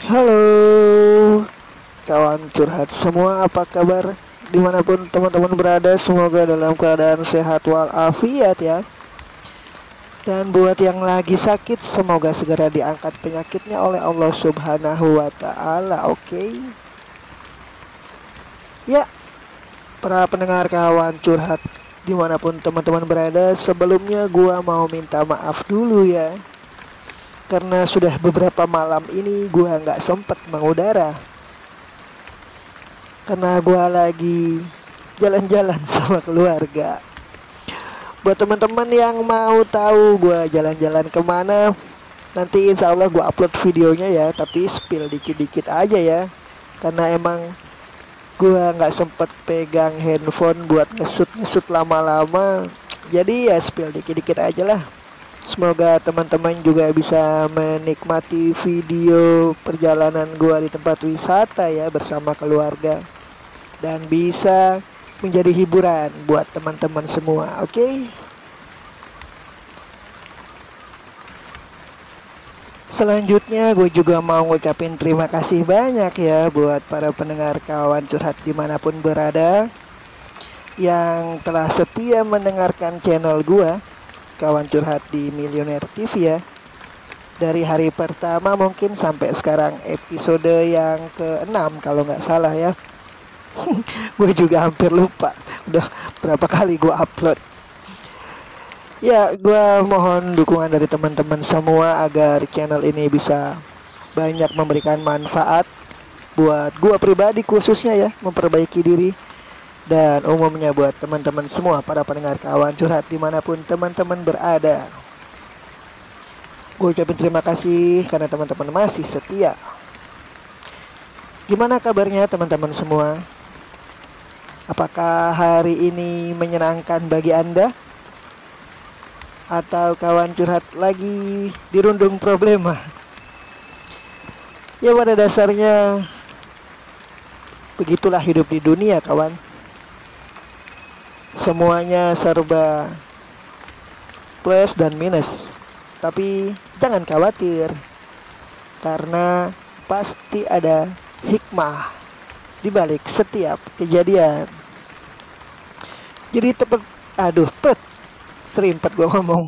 Halo kawan curhat semua, apa kabar? Dimanapun teman-teman berada, semoga dalam keadaan sehat walafiat ya. Dan buat yang lagi sakit, semoga segera diangkat penyakitnya oleh Allah Subhanahu wa Ta'ala. Oke. Ya, para pendengar kawan curhat dimanapun teman-teman berada, sebelumnya gua mau minta maaf dulu ya, karena sudah beberapa malam ini gua nggak sempet mengudara karena gue lagi jalan-jalan sama keluarga. Buat teman-teman yang mau tahu gue jalan-jalan kemana, nanti insya Allah gue upload videonya ya. Tapi spill dikit-dikit aja ya, karena emang gue nggak sempet pegang handphone buat ngesut lama-lama. Jadi ya spill dikit-dikit aja lah. Semoga teman-teman juga bisa menikmati video perjalanan gue di tempat wisata ya bersama keluarga, dan bisa menjadi hiburan buat teman-teman semua. Oke. Selanjutnya gue juga mau ngucapin terima kasih banyak ya buat para pendengar kawan curhat dimanapun berada, yang telah setia mendengarkan channel gue kawan curhat di Milioner TV ya. Dari hari pertama mungkin sampai sekarang episode yang ke-6 kalau nggak salah ya. Gue juga hampir lupa udah berapa kali gue upload. Ya, gue mohon dukungan dari teman-teman semua agar channel ini bisa banyak memberikan manfaat buat gue pribadi khususnya ya, memperbaiki diri, dan umumnya buat teman-teman semua para pendengar kawan curhat dimanapun teman-teman berada. Gue ucapin terima kasih karena teman-teman masih setia. Gimana kabarnya teman-teman semua? Apakah hari ini menyenangkan bagi Anda? Atau kawan curhat lagi dirundung problema? Ya pada dasarnya begitulah hidup di dunia kawan. Semuanya serba plus dan minus. Tapi jangan khawatir, karena pasti ada hikmah di balik setiap kejadian. Jadi serimpet gua ngomong.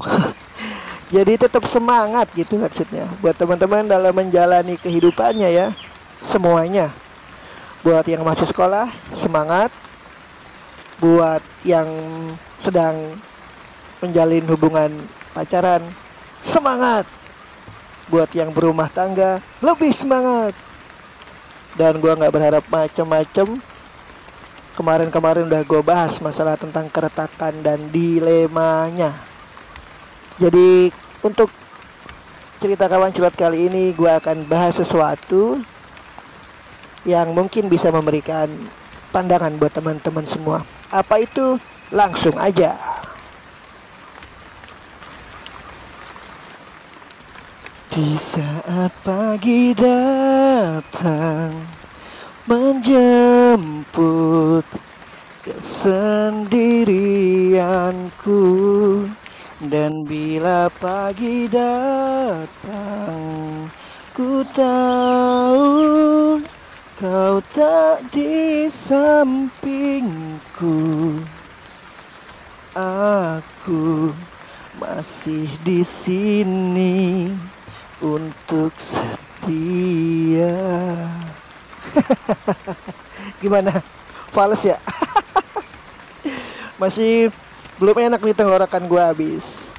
Jadi tetap semangat gitu maksudnya buat teman-teman dalam menjalani kehidupannya ya, semuanya. Buat yang masih sekolah, semangat. Buat yang sedang menjalin hubungan pacaran, semangat. Buat yang berumah tangga, lebih semangat. Dan gue gak berharap macem-macem. Kemarin udah gue bahas masalah tentang keretakan dan dilemanya. Jadi untuk cerita kawan curhat kali ini, gue akan bahas sesuatu yang mungkin bisa memberikan pandangan buat teman-teman semua. Apa itu? Langsung aja. Di saat pagi datang menjemput kesendirianku, dan bila pagi datang ku tahu kau tak di sampingku. Aku masih di sini untuk setia. Gimana? Fals ya? Masih belum enak nih tenggorokan gue habis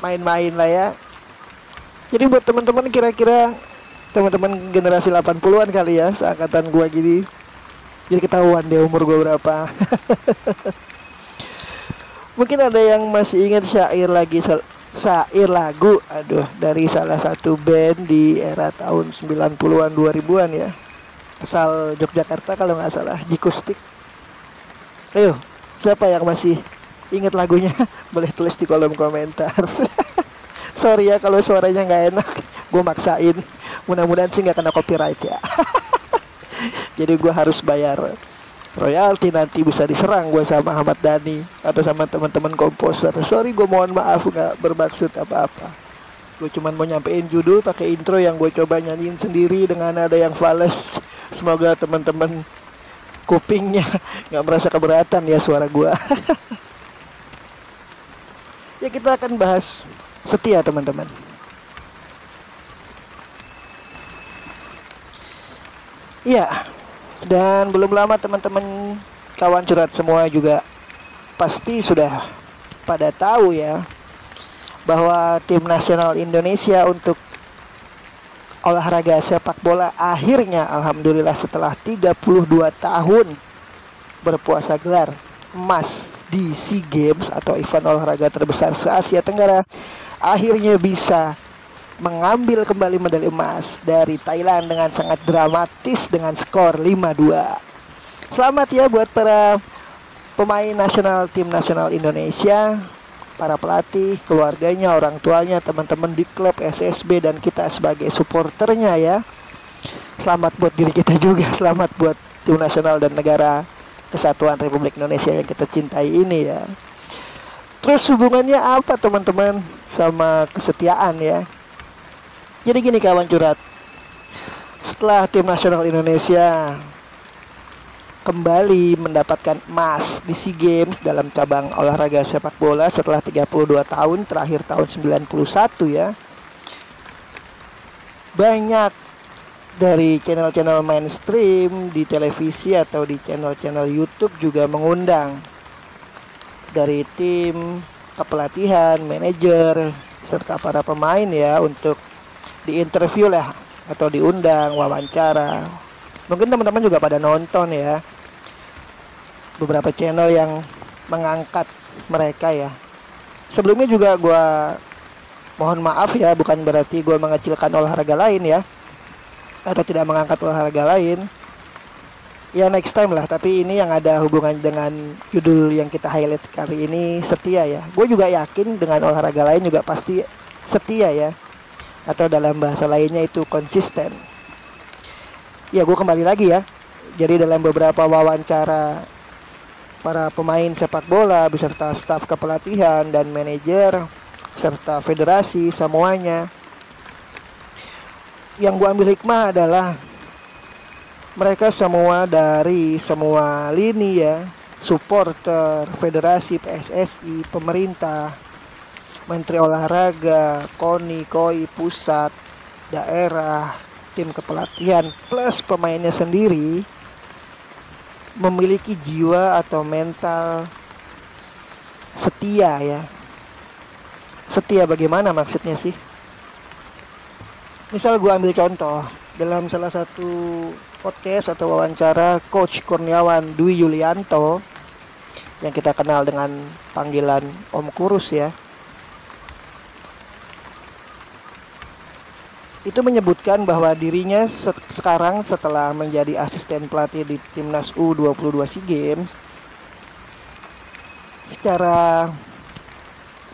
main-main lah ya. Jadi buat teman-teman, kira-kira teman-teman generasi 80-an kali ya, seangkatan gua gini. Jadi ketahuan deh umur gua berapa. Mungkin ada yang masih ingat syair lagu dari salah satu band di era tahun 90-an 2000-an ya. Asal Yogyakarta kalau nggak salah, Jikustik. Ayo, siapa yang masih ingat lagunya? Boleh tulis di kolom komentar. Sorry ya kalau suaranya nggak enak, gue maksain. Mudah-mudahan sih nggak kena copyright ya. Jadi gue harus bayar royalti, nanti bisa diserang gue sama Ahmad Dhani atau sama teman-teman komposer. Sorry, gue mohon maaf, nggak bermaksud apa-apa. Gue cuman mau nyampein judul pakai intro yang gue coba nyanyiin sendiri dengan nada yang fals. Semoga teman-teman kupingnya nggak merasa keberatan ya suara gue. Ya, kita akan bahas setia, teman-teman. Ya, dan belum lama teman-teman kawan curhat semua juga pasti sudah pada tahu ya bahwa tim nasional Indonesia untuk olahraga sepak bola akhirnya alhamdulillah setelah 32 tahun berpuasa gelar emas di SEA Games atau event olahraga terbesar se-Asia Tenggara akhirnya bisa mengambil kembali medali emas dari Thailand dengan sangat dramatis dengan skor 5-2. Selamat ya buat para pemain nasional tim nasional Indonesia, para pelatih, keluarganya, orang tuanya, teman-teman di klub SSB dan kita sebagai supporternya ya. Selamat buat diri kita juga, selamat buat tim nasional dan negara kesatuan Republik Indonesia yang kita cintai ini ya. Terus hubungannya apa teman-teman sama kesetiaan ya? Jadi gini kawan curhat, setelah tim nasional Indonesia kembali mendapatkan emas di SEA Games dalam cabang olahraga sepak bola setelah 32 tahun, terakhir tahun 91 ya. Banyak dari channel-channel mainstream di televisi atau di channel-channel YouTube juga mengundang dari tim kepelatihan, manajer, serta para pemain ya untuk diinterview lah atau diundang wawancara. Mungkin teman-teman juga pada nonton ya beberapa channel yang mengangkat mereka ya. Sebelumnya juga gue mohon maaf ya, bukan berarti gue mengecilkan olahraga lain ya atau tidak mengangkat olahraga lain ya, next time lah. Tapi ini yang ada hubungan dengan judul yang kita highlight kali ini, setia ya. Gue juga yakin dengan olahraga lain juga pasti setia ya, atau dalam bahasa lainnya itu konsisten. Ya, gue kembali lagi ya. Jadi dalam beberapa wawancara para pemain sepak bola beserta staf kepelatihan dan manajer serta federasi semuanya, yang gue ambil hikmah adalah mereka semua dari semua lini ya, supporter, federasi, PSSI, pemerintah, Menteri Olahraga, KONI, KOI, pusat, daerah, tim kepelatihan, plus pemainnya sendiri memiliki jiwa atau mental setia ya. Setia bagaimana maksudnya sih? Misal gue ambil contoh dalam salah satu podcast atau wawancara Coach Kurniawan Dwi Yulianto yang kita kenal dengan panggilan Om Kurus ya. Itu menyebutkan bahwa dirinya sekarang setelah menjadi asisten pelatih di Timnas U22 SEA Games, secara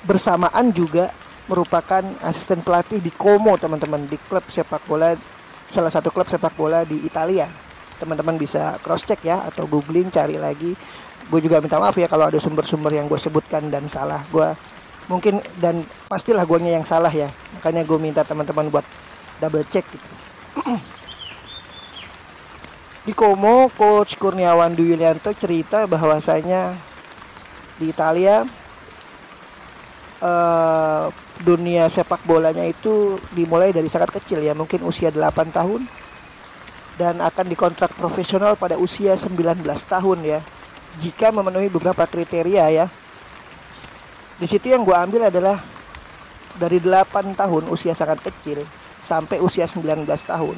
bersamaan juga merupakan asisten pelatih di Como teman-teman, di klub sepak bola, salah satu klub sepak bola di Italia. Teman-teman bisa cross check ya atau googling, cari lagi. Gue juga minta maaf ya kalau ada sumber-sumber yang gue sebutkan dan salah. Gue mungkin dan pastilah guanya yang salah ya, makanya gue minta teman-teman buat double check gitu. Di Como, Coach Kurniawan Dwi Yulianto cerita bahwasanya di Italia dunia sepak bolanya itu dimulai dari sangat kecil ya, mungkin usia 8 tahun dan akan dikontrak profesional pada usia 19 tahun ya, jika memenuhi beberapa kriteria ya. Di situ yang gue ambil adalah dari 8 tahun usia sangat kecil sampai usia 19 tahun.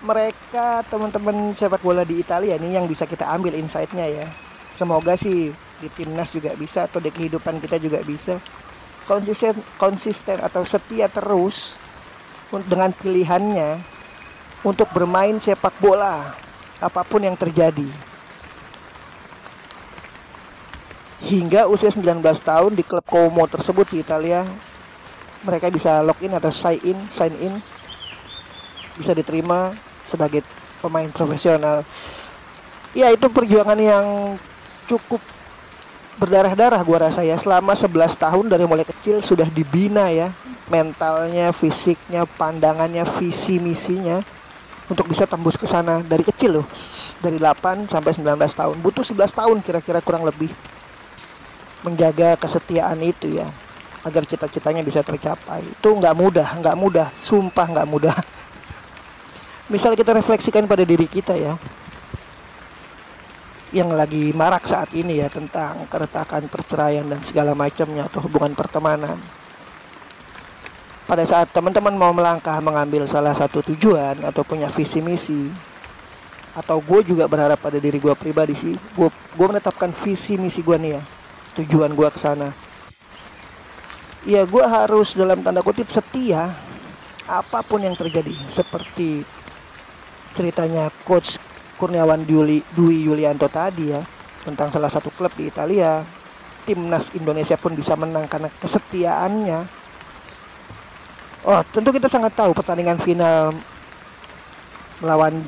Mereka teman-teman sepak bola di Italia ini yang bisa kita ambil insight-nya ya. Semoga sih di timnas juga bisa atau di kehidupan kita juga bisa konsisten atau setia terus dengan pilihannya untuk bermain sepak bola apapun yang terjadi. Hingga usia 19 tahun di klub Como tersebut di Italia, mereka bisa login atau sign in, bisa diterima sebagai pemain profesional. Ya, itu perjuangan yang cukup berdarah-darah gua rasa ya, selama 11 tahun dari mulai kecil sudah dibina ya, mentalnya, fisiknya, pandangannya, visi misinya untuk bisa tembus ke sana dari kecil loh. Dari 8 sampai 19 tahun. Butuh 11 tahun kira-kira kurang lebih menjaga kesetiaan itu ya, agar cita-citanya bisa tercapai. Itu nggak mudah, sumpah nggak mudah. Misal kita refleksikan pada diri kita ya, yang lagi marak saat ini ya, tentang keretakan, perceraian dan segala macamnya, atau hubungan pertemanan. Pada saat teman-teman mau melangkah mengambil salah satu tujuan atau punya visi misi, atau gue juga berharap pada diri gue pribadi sih, gue menetapkan visi misi gue nih ya, tujuan gue ke sana. Ya gue harus dalam tanda kutip setia apapun yang terjadi, seperti ceritanya Coach Kurniawan Dwi Yulianto tadi ya, tentang salah satu klub di Italia. Timnas Indonesia pun bisa menang karena kesetiaannya. Oh, tentu kita sangat tahu pertandingan final melawan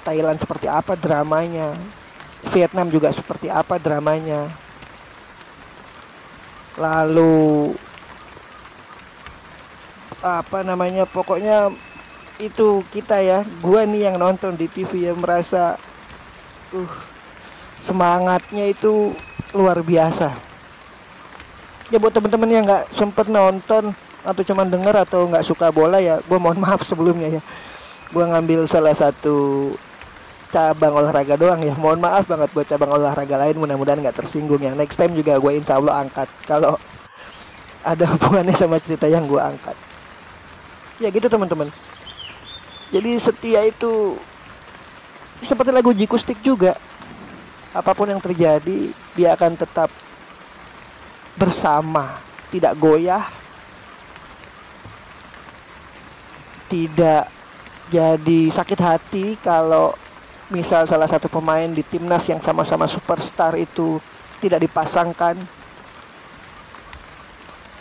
Thailand seperti apa dramanya. Vietnam juga seperti apa dramanya. Lalu pokoknya itu kita ya, gua nih yang nonton di TV ya, merasa semangatnya itu luar biasa. Ya buat teman-teman yang nggak sempet nonton atau cuma denger atau nggak suka bola ya, gua mohon maaf sebelumnya ya. Gua ngambil salah satu cabang olahraga doang ya, mohon maaf banget buat cabang olahraga lain, mudah-mudahan nggak tersinggung ya. Next time juga gue insya Allah angkat kalau ada hubungannya sama cerita yang gue angkat. Ya gitu teman-teman. Jadi setia itu seperti lagu Jikustik juga. Apapun yang terjadi, dia akan tetap bersama, tidak goyah, tidak jadi sakit hati kalau misal salah satu pemain di timnas yang sama-sama superstar itu tidak dipasangkan.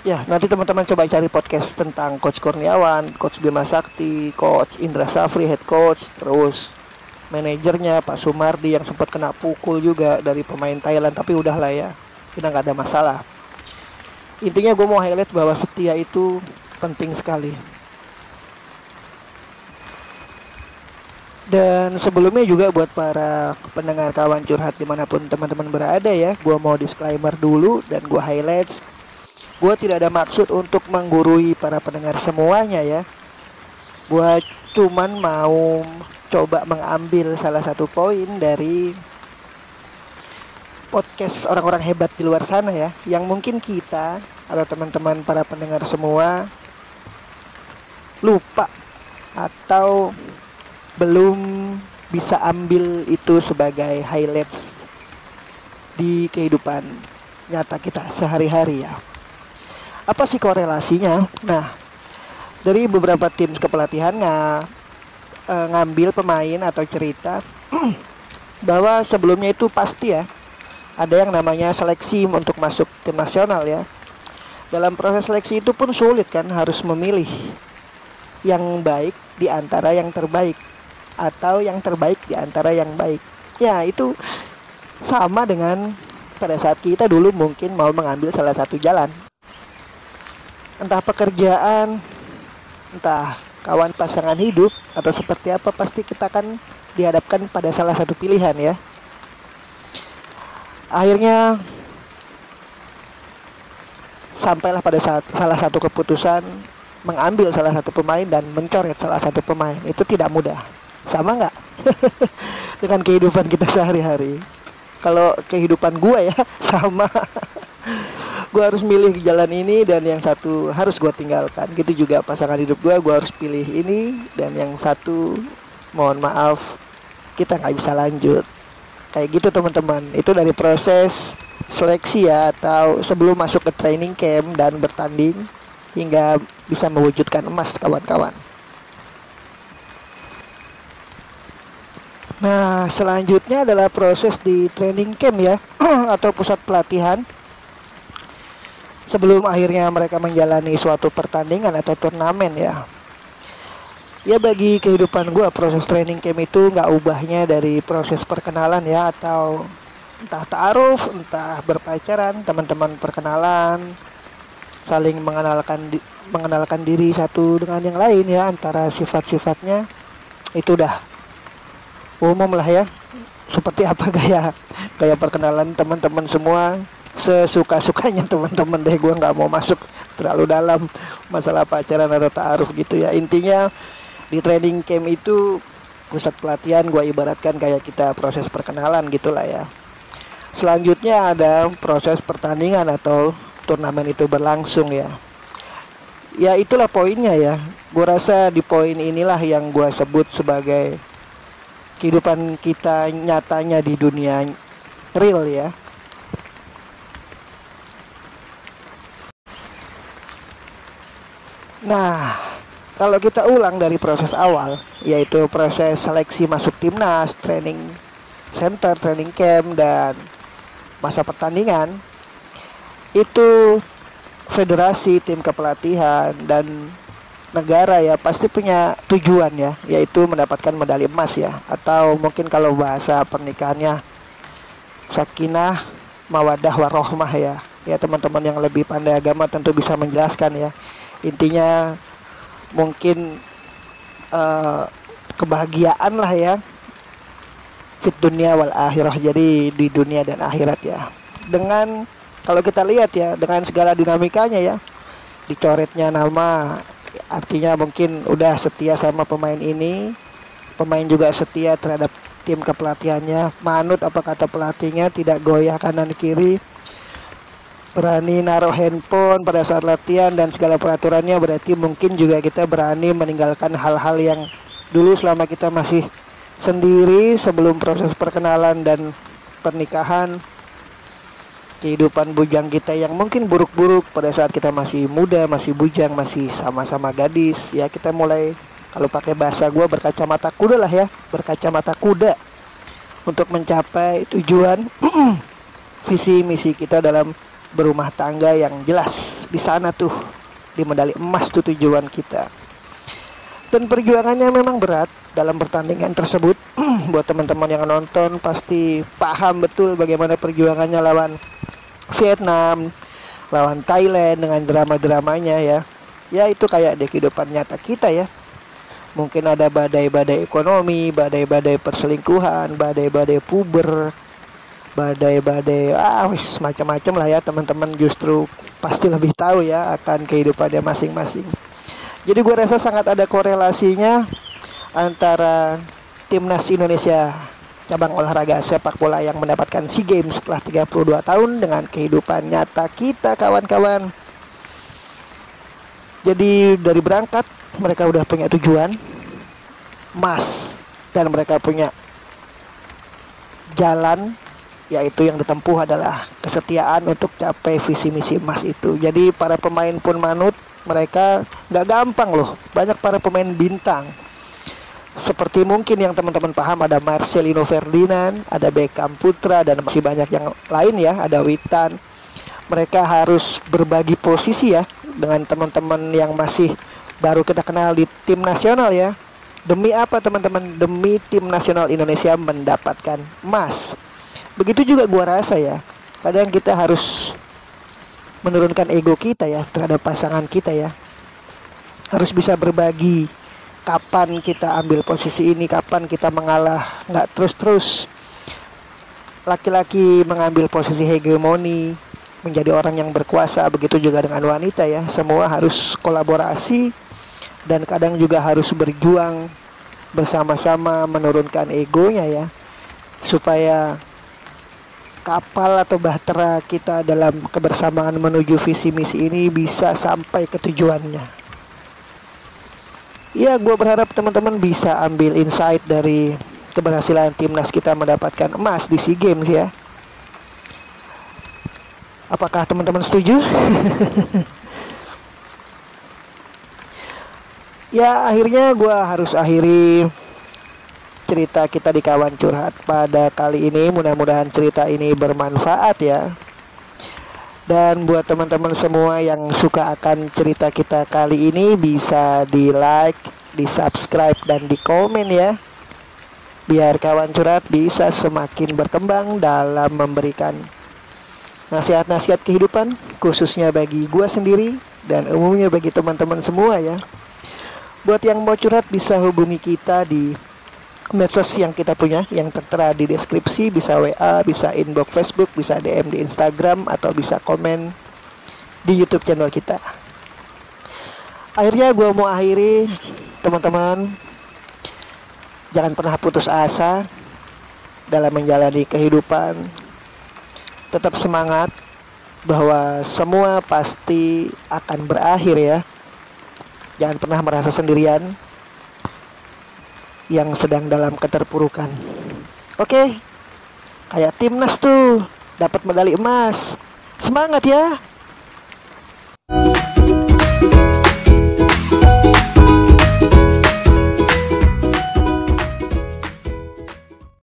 Ya, nanti teman-teman coba cari podcast tentang Coach Kurniawan, Coach Bima Sakti, Coach Indra Safri, head coach, terus manajernya Pak Sumardi yang sempat kena pukul juga dari pemain Thailand, tapi udahlah ya, kita nggak ada masalah. Intinya gue mau highlight bahwa setia itu penting sekali. Dan sebelumnya juga buat para pendengar kawan curhat dimanapun teman-teman berada ya, gue mau disclaimer dulu dan gue highlights. Gue tidak ada maksud untuk menggurui para pendengar semuanya ya. Gue cuman mau coba mengambil salah satu poin dari podcast orang-orang hebat di luar sana ya, yang mungkin kita atau teman-teman para pendengar semua lupa atau belum bisa ambil itu sebagai highlights di kehidupan nyata kita sehari-hari ya. Apa sih korelasinya? Nah, dari beberapa tim kepelatihan ngambil pemain atau cerita bahwa sebelumnya itu pasti ya ada yang namanya seleksi untuk masuk tim nasional ya. Dalam proses seleksi itu pun sulit kan, harus memilih yang baik di antara yang terbaik atau yang terbaik di antara yang baik. Ya, itu sama dengan pada saat kita dulu mungkin mau mengambil salah satu jalan. Entah pekerjaan, entah kawan pasangan hidup, atau seperti apa, pasti kita akan dihadapkan pada salah satu pilihan ya. Akhirnya sampailah pada salah satu keputusan mengambil salah satu pemain dan mencoret salah satu pemain. Itu tidak mudah. Sama nggak dengan kehidupan kita sehari-hari? Kalau kehidupan gue ya sama. Gue harus milih jalan ini dan yang satu harus gue tinggalkan. Gitu juga pasangan hidup gue harus pilih ini dan yang satu mohon maaf kita nggak bisa lanjut. Kayak gitu teman-teman. Itu dari proses seleksi ya, atau sebelum masuk ke training camp dan bertanding hingga bisa mewujudkan emas kawan-kawan. Nah, selanjutnya adalah proses di training camp ya atau pusat pelatihan. Sebelum akhirnya mereka menjalani suatu pertandingan atau turnamen ya. Ya bagi kehidupan gue proses training camp itu gak ubahnya dari proses perkenalan ya, atau entah ta'aruf, entah berpacaran, teman-teman perkenalan, saling mengenalkan diri satu dengan yang lain ya, antara sifat-sifatnya itu udah umum lah ya. Seperti apa gaya perkenalan teman-teman semua, sesuka-sukanya teman-teman deh. Gue nggak mau masuk terlalu dalam masalah pacaran atau ta'aruf gitu ya. Intinya di training camp itu pusat pelatihan, gue ibaratkan kayak kita proses perkenalan gitulah ya. Selanjutnya ada proses pertandingan atau turnamen itu berlangsung ya. Ya itulah poinnya ya. Gue rasa di poin inilah yang gue sebut sebagai kehidupan kita nyatanya di dunia real ya. Nah, kalau kita ulang dari proses awal, yaitu proses seleksi masuk timnas, training center, training camp, dan masa pertandingan, itu federasi, tim kepelatihan, dan negara ya pasti punya tujuan ya, yaitu mendapatkan medali emas ya, atau mungkin kalau bahasa pernikahannya sakinah, mawadah, warohmah ya. Ya teman-teman yang lebih pandai agama tentu bisa menjelaskan ya. Intinya mungkin kebahagiaan lah ya, fit dunia wal akhirah, jadi di dunia dan akhirat ya. Dengan kalau kita lihat ya, dengan segala dinamikanya ya, dicoretnya nama artinya mungkin udah setia sama pemain ini, pemain juga setia terhadap tim kepelatihannya, manut apa kata pelatihnya, tidak goyah kanan kiri, berani naruh handphone pada saat latihan dan segala peraturannya. Berarti mungkin juga kita berani meninggalkan hal-hal yang dulu selama kita masih sendiri sebelum proses perkenalan dan pernikahan, kehidupan bujang kita yang mungkin buruk-buruk pada saat kita masih muda, masih bujang, masih sama-sama gadis ya. Kita mulai, kalau pakai bahasa gue, berkacamata kuda lah ya, berkacamata kuda untuk mencapai tujuan visi misi kita dalam berumah tangga yang jelas. Di sana tuh, di medali emas tuh tujuan kita. Dan perjuangannya memang berat dalam pertandingan tersebut. Buat teman-teman yang nonton pasti paham betul bagaimana perjuangannya lawan Vietnam, lawan Thailand dengan drama-dramanya ya. Ya itu kayak di kehidupan nyata kita ya. Mungkin ada badai-badai ekonomi, badai-badai perselingkuhan, badai-badai puber, badai-badai macam-macam lah ya. Teman-teman justru pasti lebih tahu ya akan kehidupannya masing-masing. Jadi gue rasa sangat ada korelasinya antara timnas Indonesia cabang olahraga sepak bola yang mendapatkan SEA Games setelah 32 tahun dengan kehidupan nyata kita kawan-kawan. Jadi dari berangkat mereka udah punya tujuan emas, dan mereka punya jalan, yaitu yang ditempuh adalah kesetiaan untuk capai visi misi emas itu. Jadi para pemain pun manut, mereka gak gampang loh. Banyak para pemain bintang, seperti mungkin yang teman-teman paham, ada Marcelino Ferdinand, ada Beckham Putra, dan masih banyak yang lain ya, ada Witan. Mereka harus berbagi posisi ya dengan teman-teman yang masih baru kita kenal di tim nasional ya. Demi apa teman-teman? Demi tim nasional Indonesia mendapatkan emas. Begitu juga gua rasa ya, kadang kita harus menurunkan ego kita ya terhadap pasangan kita ya. Harus bisa berbagi kapan kita ambil posisi ini, kapan kita mengalah. Nggak terus-terus laki-laki mengambil posisi hegemoni, menjadi orang yang berkuasa. Begitu juga dengan wanita ya. Semua harus kolaborasi dan kadang juga harus berjuang bersama-sama menurunkan egonya ya, supaya kapal atau bahtera kita dalam kebersamaan menuju visi misi ini bisa sampai ke tujuannya. Ya, gue berharap teman-teman bisa ambil insight dari keberhasilan timnas kita mendapatkan emas di SEA Games ya. Apakah teman-teman setuju? Ya, akhirnya gue harus akhiri cerita kita di Kawan Curhat pada kali ini. Mudah-mudahan cerita ini bermanfaat ya. Dan buat teman-teman semua yang suka akan cerita kita kali ini, bisa di like, di subscribe, dan di komen ya. biar kawan curhat bisa semakin berkembang dalam memberikan nasihat-nasihat kehidupan, khususnya bagi gua sendiri dan umumnya bagi teman-teman semua ya. Buat yang mau curhat bisa hubungi kita di medsos yang kita punya yang tertera di deskripsi, bisa WA, bisa inbox Facebook, bisa DM di Instagram, atau bisa komen di YouTube channel kita. Akhirnya gue mau akhiri, teman-teman, jangan pernah putus asa dalam menjalani kehidupan. Tetap semangat bahwa semua pasti akan berakhir ya. Jangan pernah merasa sendirian yang sedang dalam keterpurukan. Oke, kayak timnas tuh dapat medali emas. Semangat ya.